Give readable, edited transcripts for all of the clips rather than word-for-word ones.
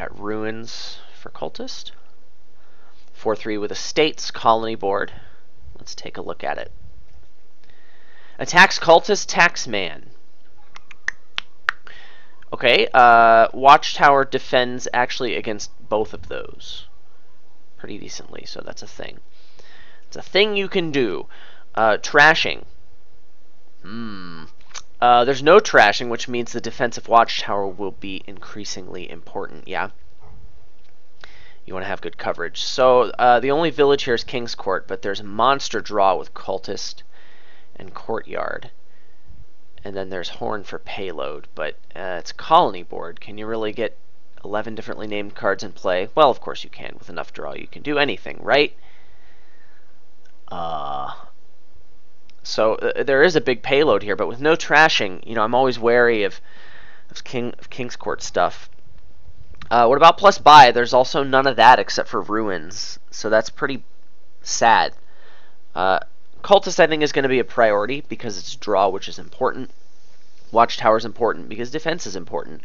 got ruins for cultist. 4-3 with estates, colony board. Let's take a look at it. Attacks cultist, taxman. Okay, Watchtower defends actually against both of those pretty decently, so that's a thing. It's a thing you can do. Trashing. There's no trashing, which means the defensive Watchtower will be increasingly important, yeah? You want to have good coverage. So the only village here is King's Court, but there's a monster draw with cultist and courtyard. And then there's Horn for payload, but it's a colony board. Can you really get 11 differently named cards in play? Well, of course you can. With enough draw, you can do anything, right? So there is a big payload here, but with no trashing, you know, I'm always wary of King's Court stuff. What about plus buy? There's also none of that except for ruins, so that's pretty sad. Cultist, I think, is going to be a priority because it's draw, which is important. Watchtower is important because defense is important.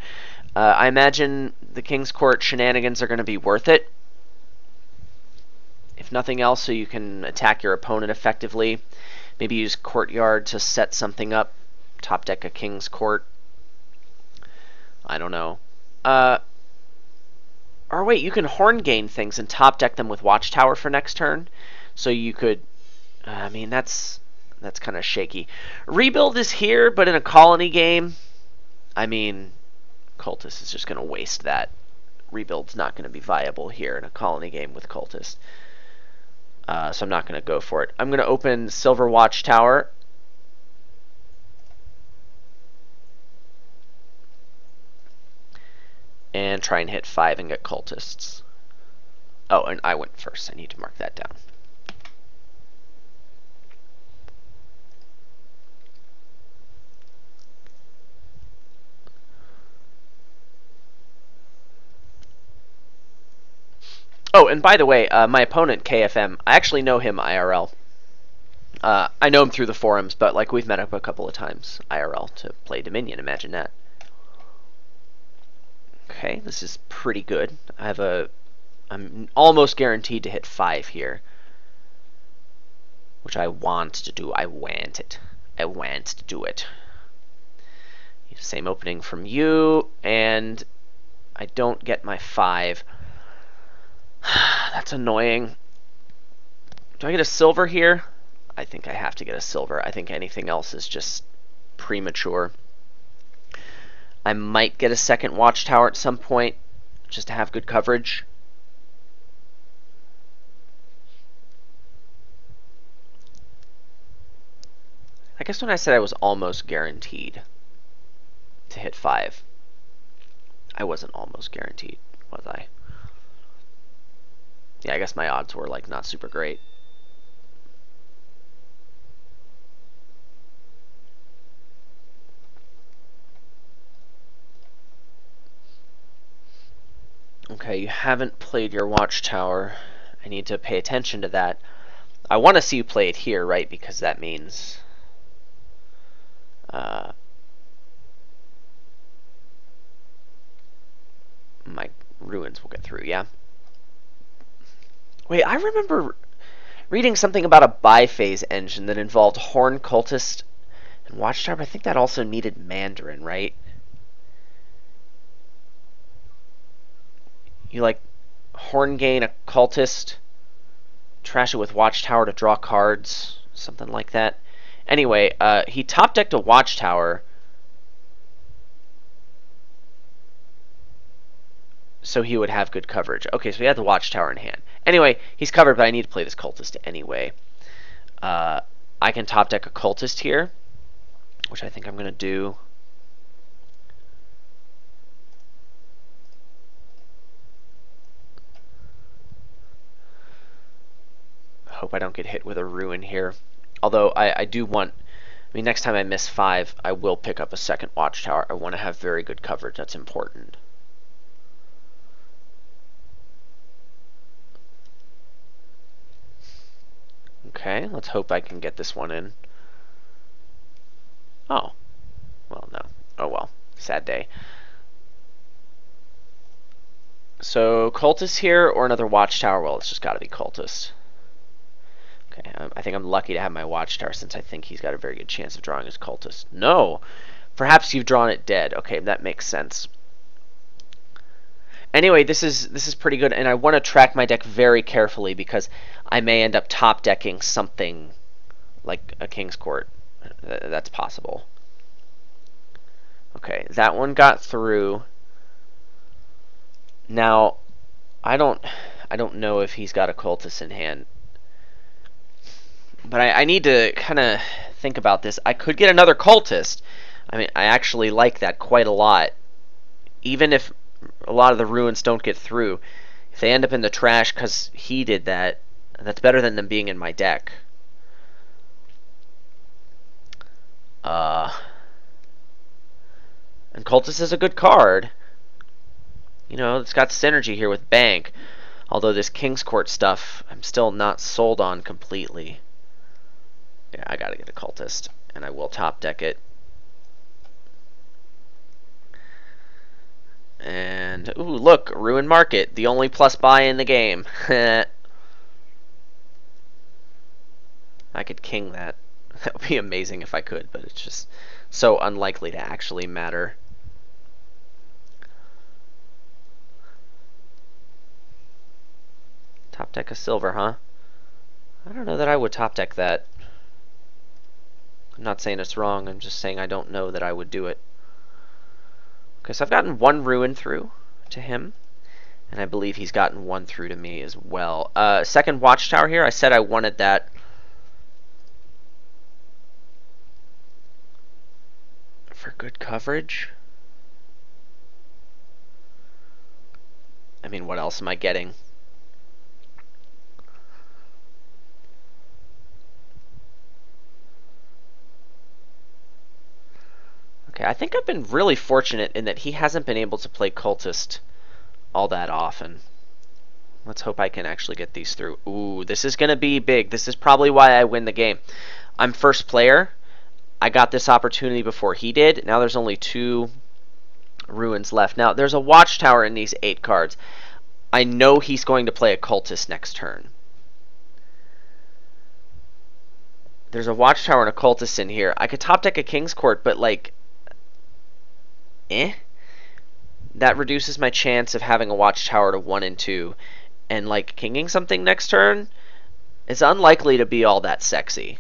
I imagine the King's Court shenanigans are going to be worth it. If nothing else, so you can attack your opponent effectively. Maybe use courtyard to set something up. Top deck a King's Court. I don't know. Or wait, you can horn gain things and top deck them with Watchtower for next turn. So you could... I mean, that's kind of shaky. Rebuild is here, but in a colony game, I mean, Cultist is just going to waste that. Rebuild's not going to be viable here in a colony game with Cultist. So I'm not going to go for it. I'm going to open Silver Watchtower. And try and hit 5 and get Cultists. Oh, and I went first. I need to mark that down. Oh, and by the way, my opponent, KFM, I actually know him IRL. I know him through the forums, but like we've met up a couple of times IRL to play Dominion. Imagine that. Okay, this is pretty good. I'm almost guaranteed to hit 5 here, which I want to do. I want it. I want to do it. Same opening from you, and I don't get my 5. That's annoying. Do I get a silver here? I think I have to get a silver. I think anything else is just premature. I might get a second Watchtower at some point, just to have good coverage. I guess when I said I was almost guaranteed to hit 5, I wasn't almost guaranteed, was I? Yeah, I guess my odds were like not super great. Okay, you haven't played your Watchtower. I need to pay attention to that. I want to see you play it here, right? Because that means my ruins will get through, yeah? Wait, I remember reading something about a biphase engine that involved Horn, Cultist, and Watchtower. I think that also needed Mandarin, right? You like Horn gain a Cultist, trash it with Watchtower to draw cards, something like that. Anyway, he top decked a Watchtower, so he would have good coverage. Okay, so he had the Watchtower in hand. Anyway, he's covered, but I need to play this Cultist anyway. I can top deck a Cultist here, which I think I'm going to do. Hope I don't get hit with a ruin here. Although I do want... I mean, next time I miss 5, I will pick up a second Watchtower. I want to have very good coverage. That's important. Okay, let's hope I can get this one in. Oh. Well, no. Oh well. Sad day. So Cultist here or another Watchtower? Well, it's just got to be Cultist. Okay, I think I'm lucky to have my Watchtower since I think he's got a very good chance of drawing his Cultist. No! Perhaps you've drawn it dead. Okay, that makes sense. Anyway, this is pretty good, and I want to track my deck very carefully because I may end up top decking something like a King's Court. That's possible. Okay, that one got through. Now, I don't know if he's got a Cultist in hand, but I need to kind of think about this. I could get another Cultist. I mean, I actually like that quite a lot. Even if a lot of the ruins don't get through, if they end up in the trash because he did that, that's better than them being in my deck. And Cultist is a good card. You know, it's got synergy here with Bank. Although this King's Court stuff, I'm still not sold on completely. Yeah, I gotta get a Cultist, and I will top deck it. And, ooh, look, Ruin Market, the only plus buy in the game. I could king that. That would be amazing if I could, but it's just so unlikely to actually matter. Top deck a silver, huh? I don't know that I would top deck that. I'm not saying it's wrong, I'm just saying I don't know that I would do it. Okay, so I've gotten one ruin through to him, and I believe he's gotten one through to me as well. Second Watchtower here, I said I wanted that. For good coverage? I mean, what else am I getting? Okay, I think I've been really fortunate in that he hasn't been able to play Cultist all that often. Let's hope I can actually get these through. Ooh, this is going to be big. This is probably why I win the game. I'm first player. I got this opportunity before he did. Now there's only 2 ruins left. Now, there's a Watchtower in these 8 cards. I know he's going to play a Cultist next turn. There's a Watchtower and a Cultist in here. I could top deck a King's Court, but like, that reduces my chance of having a Watchtower to 1 and 2, and like kinging something next turn is unlikely to be all that sexy.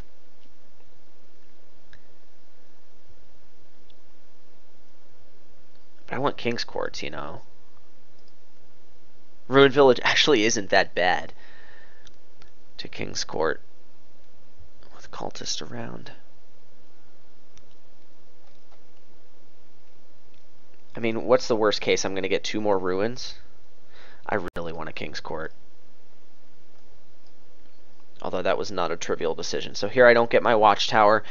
But I want King's Courts, you know. Ruined Village actually isn't that bad to King's Court with Cultist around. I mean, what's the worst case? I'm going to get 2 more ruins. I really want a King's Court. Although that was not a trivial decision. So here I don't get my Watchtower,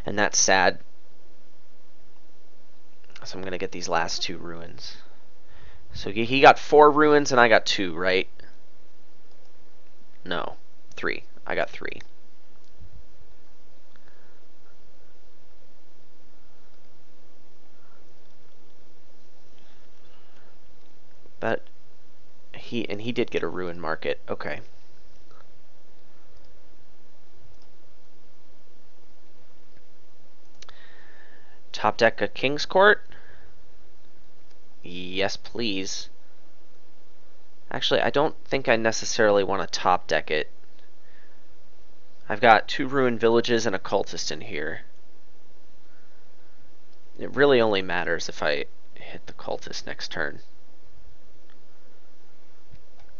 and that's sad. So I'm going to get these last 2 ruins. So he got 4 ruins and I got 2, right? No, 3. I got 3. But he did get a ruin market. Okay. Top deck a King's Court? Yes, please. Actually, I don't think I necessarily want to top deck it. I've got 2 ruined villages and a Cultist in here. It really only matters if I hit the Cultist next turn.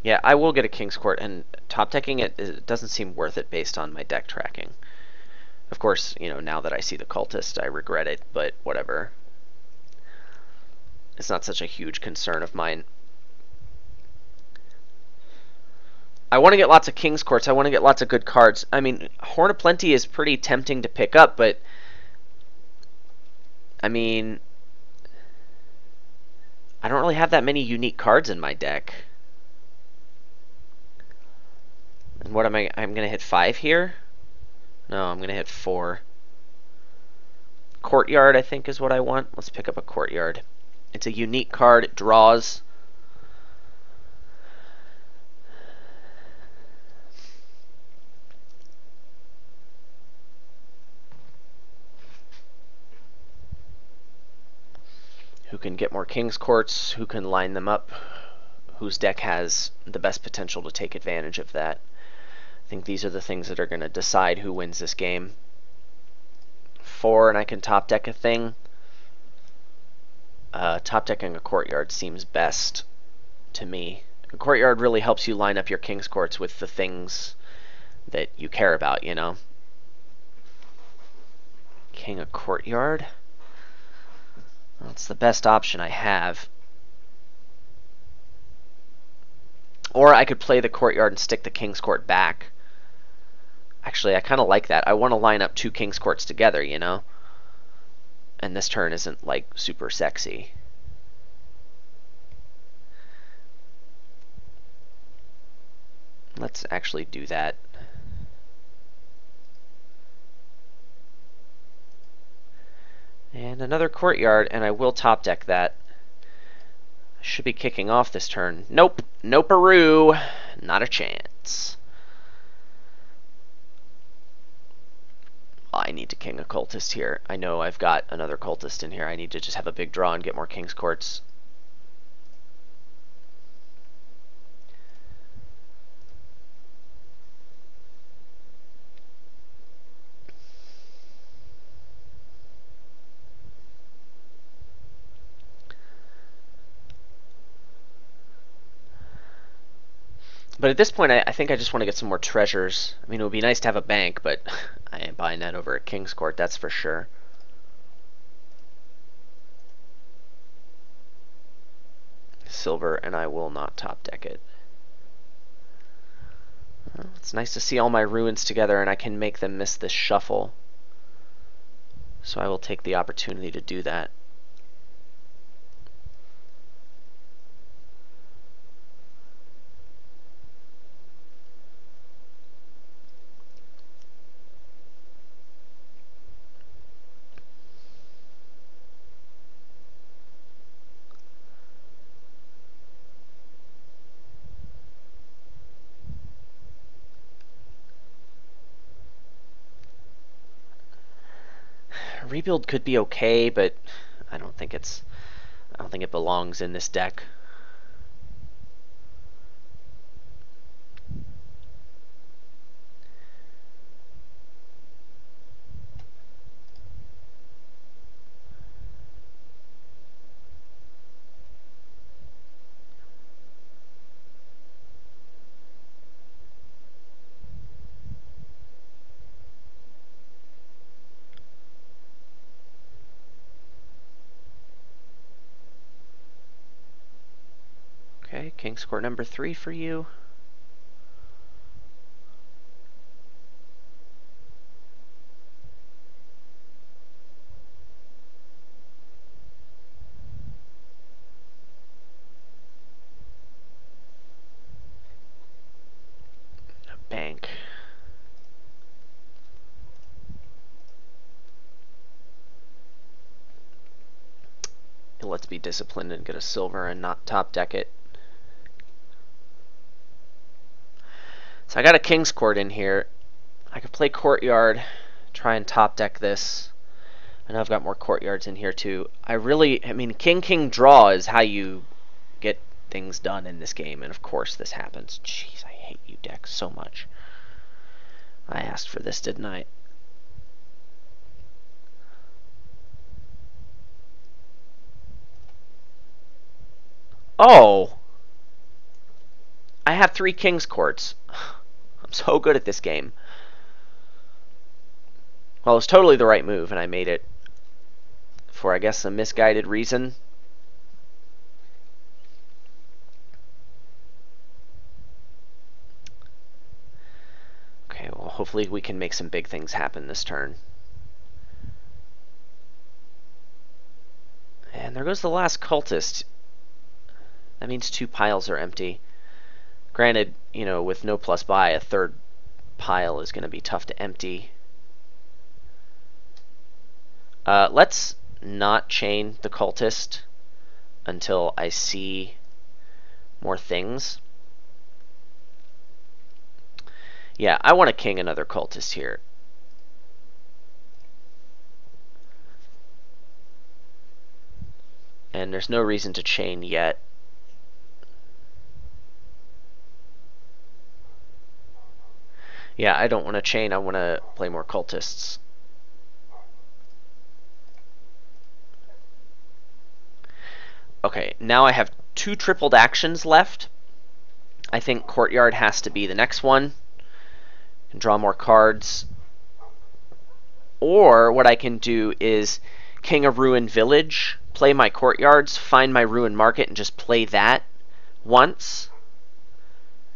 Yeah, I will get a King's Court, and top decking it doesn't seem worth it based on my deck tracking. Of course, you know, now that I see the Cultist, I regret it, but whatever. It's not such a huge concern of mine. I want to get lots of King's Courts. I want to get lots of good cards. I mean, Horn of Plenty is pretty tempting to pick up, but I mean, I don't really have that many unique cards in my deck. And what am I'm going to hit 5 here? No, I'm going to hit 4. Courtyard, I think, is what I want. Let's pick up a Courtyard. It's a unique card. It draws. who can get more King's Courts, who can line them up, whose deck has the best potential to take advantage of that. I think these are the things that are going to decide who wins this game. 4, and I can top deck a thing. Top decking a Courtyard seems best to me. A Courtyard really helps you line up your King's Courts with the things that you care about, you know. King a Courtyard. That's the best option I have. Or I could play the Courtyard and stick the King's Court back. Actually, I kind of like that. I want to line up 2 King's Courts together, you know? And this turn isn't, like, super sexy. Let's actually do that. And another Courtyard, and I will top deck that. I should be kicking off this turn. Nope. Nope-a-roo. Not a chance. I need to king a Cultist here. I know I've got another Cultist in here. I need to just have a big draw and get more King's Courts. But at this point, I think I just want to get some more treasures. I mean, it would be nice to have a bank, but I ain't buying that over at King's Court, that's for sure. Silver, and I will not top deck it. Well, it's nice to see all my ruins together, and I can make them miss this shuffle. So I will take the opportunity to do that. Rebuild could be okay, but I don't think it belongs in this deck. Okay, King's Court number 3 for you. A bank. Let's be disciplined and get a silver and not top deck it. So I got a King's Court in here. I could play Courtyard, try and top deck this. I know I've got more Courtyards in here too. I mean, King draw is how you get things done in this game, and of course this happens. Jeez, I hate you decks so much. I asked for this, didn't I? Oh! I have 3 King's Courts. I'm so good at this game. Well, it was totally the right move, and I made it for, I guess, a misguided reason. Okay, well, hopefully we can make some big things happen this turn. And there goes the last Cultist. That means 2 piles are empty. Granted, you know, with no plus buy, a 3rd pile is going to be tough to empty. Let's not chain the Cultist until I see more things. Yeah, I want to king another Cultist here. And there's no reason to chain yet. Yeah, I don't want to chain. I want to play more cultists. Okay, now I have 2 tripled actions left. I think Courtyard has to be the next one. I can draw more cards. Or what I can do is King of Ruined Village, play my Courtyards, find my Ruined Market, and just play that once.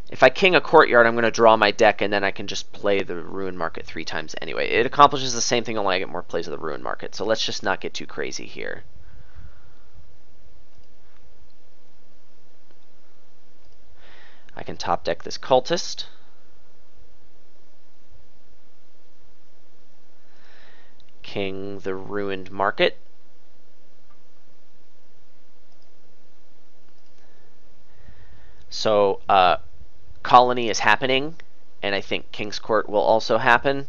If I king a Courtyard, I'm going to draw my deck, and then I can just play the Ruined Market 3 times anyway. It accomplishes the same thing, only I get more plays of the Ruined Market. So let's just not get too crazy here. I can top deck this Cultist. King the Ruined Market. So, Colony is happening, and I think King's Court will also happen.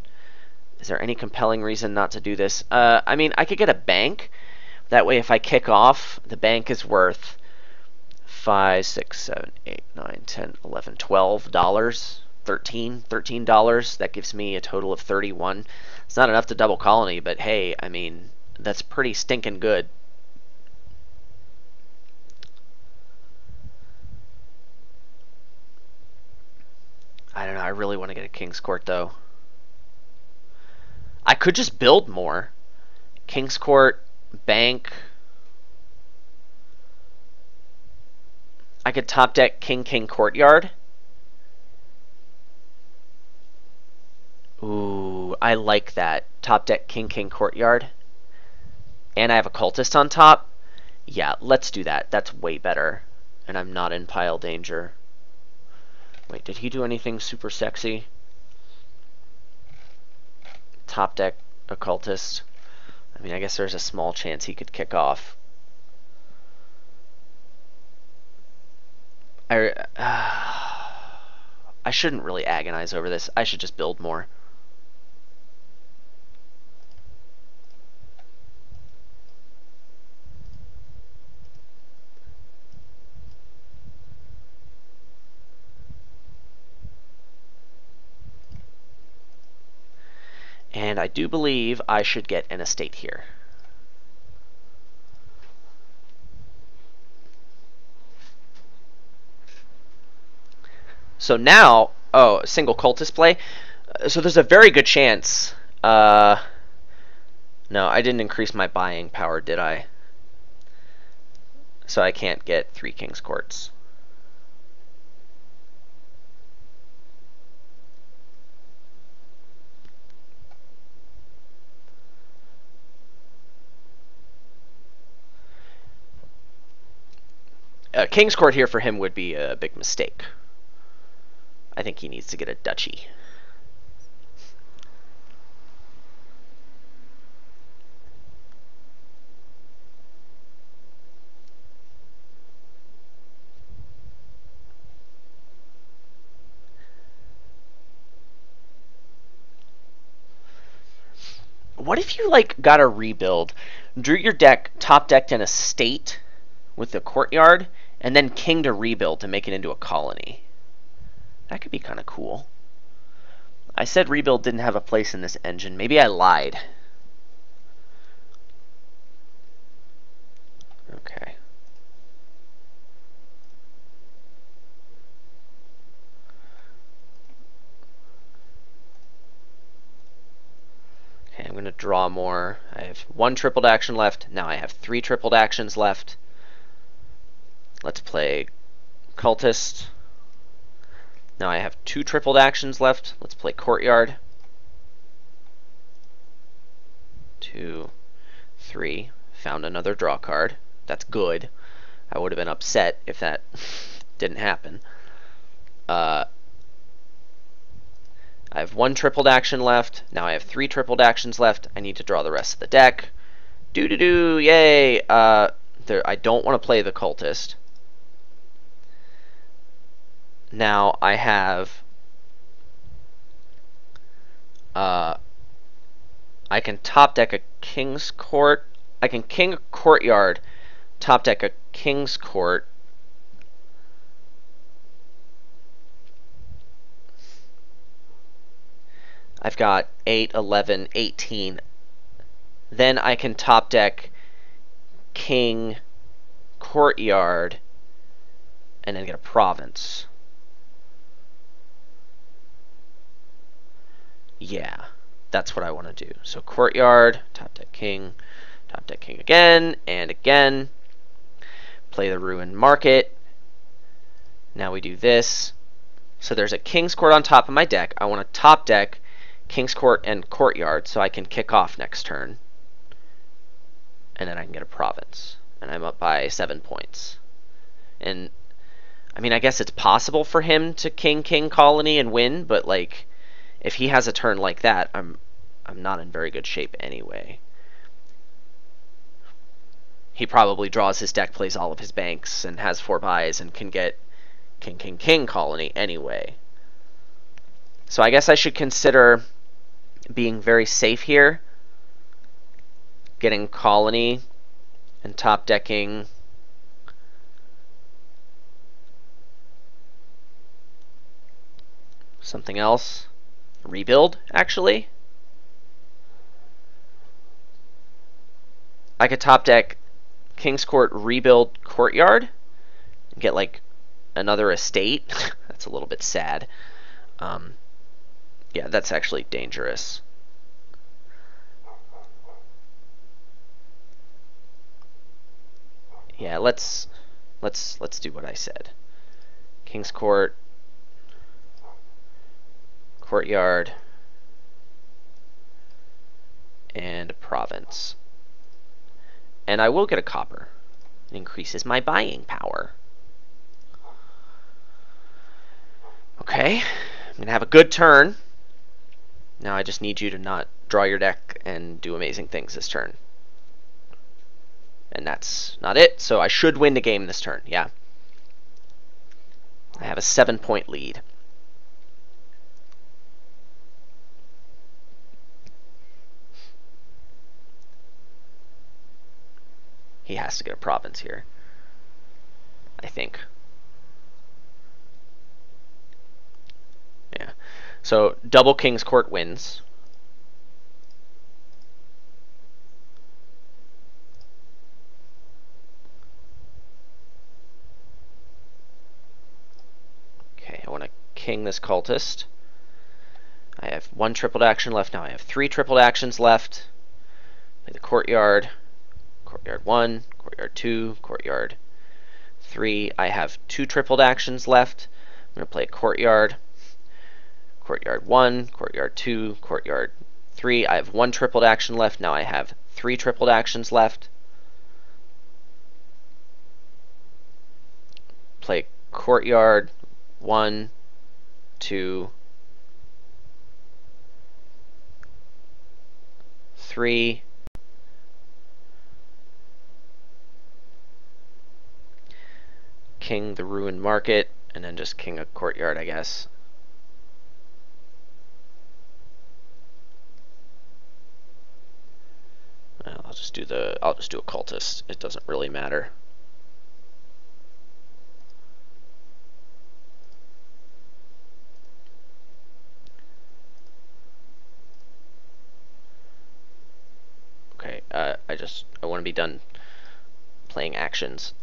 Is there any compelling reason not to do this? I mean, I could get a bank. That way, if I kick off, the bank is worth 5, 6, 7, 8, 9, 10, 11, $12, $13. That gives me a total of 31. It's not enough to double Colony, but hey, I mean, that's pretty stinking good. I don't know, I really want to get a King's Court, though. I could just build more. King's Court, bank. I could top deck King Courtyard. Ooh, I like that. Top deck King Courtyard. And I have a Cultist on top. Yeah, let's do that. That's way better. And I'm not in pile danger. Wait, did he do anything super sexy? Top deck Occultist. I mean, I guess there's a small chance he could kick off. I shouldn't really agonize over this. I should just build more. And I do believe I should get an estate here. So now, oh, single Cultist play. So there's a very good chance. No, I didn't increase my buying power, did I? So I can't get 3 King's Courts. King's Court here for him would be a big mistake. I think he needs to get a duchy. What if you like got a rebuild, drew your deck, top decked an estate with the Courtyard, and then kinged a rebuild to make it into a colony? That could be kind of cool. I said rebuild didn't have a place in this engine. Maybe I lied. Okay. Okay, I'm going to draw more. I have 1 tripled action left. Now I have 3 tripled actions left. Let's play Cultist. Now I have 2 tripled actions left. Let's play Courtyard. 2, 3. Found another draw card. That's good. I would have been upset if that didn't happen. I have 1 tripled action left. Now I have 3 tripled actions left. I need to draw the rest of the deck. Doo-doo-doo, yay! I don't want to play the Cultist. Now I have I can top deck a King's Court. I can king a Courtyard, top deck a King's Court. I've got 8, 11, 18. Then I can top deck King Courtyard and then get a province. Yeah, that's what I want to do. So Courtyard, top deck King again, and again. Play the Ruined Market. Now we do this. So there's a King's Court on top of my deck. I want to top deck King's Court and Courtyard so I can kick off next turn. And then I can get a province. And I'm up by 7 points. And, I mean, I guess it's possible for him to King Colony and win, but, like, if he has a turn like that, I'm not in very good shape anyway. He probably draws his deck, plays all of his banks, and has 4 buys, and can get King Colony anyway. So I guess I should consider being very safe here, getting Colony and top decking something else. Rebuild, actually. I could top deck King's Court, rebuild Courtyard, and get like another estate. That's a little bit sad. Yeah, that's actually dangerous. Yeah, let's do what I said. King's Court, Courtyard, and a province. And I will get a copper. It increases my buying power. Okay, I'm going to have a good turn. Now I just need you to not draw your deck and do amazing things this turn. And that's not it, so I should win the game this turn, yeah. I have a 7-point lead. He has to get a province here, I think. Yeah. So double King's Court wins. Okay, I want to king this cultist. I have 1 tripled action left. Now I have 3 tripled actions left. Play the Courtyard. Courtyard 1, Courtyard 2, Courtyard 3. I have 2 tripled actions left. I'm going to play Courtyard. Courtyard 1, Courtyard 2, Courtyard 3. I have 1 tripled action left. Now I have 3 tripled actions left. Play Courtyard 1, 2, 3. King the Ruined Market, and then just king a Courtyard, I guess. Well, I'll just do a cultist. It doesn't really matter. Okay, I want to be done playing actions.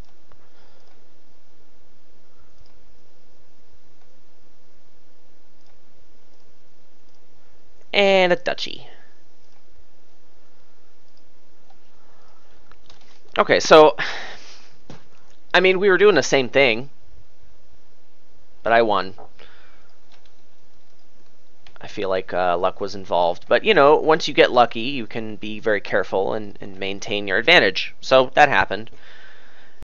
And a duchy. Okay, so, I mean, we were doing the same thing, but I won. I feel like luck was involved. But, you know, once you get lucky, you can be very careful and maintain your advantage. So that happened.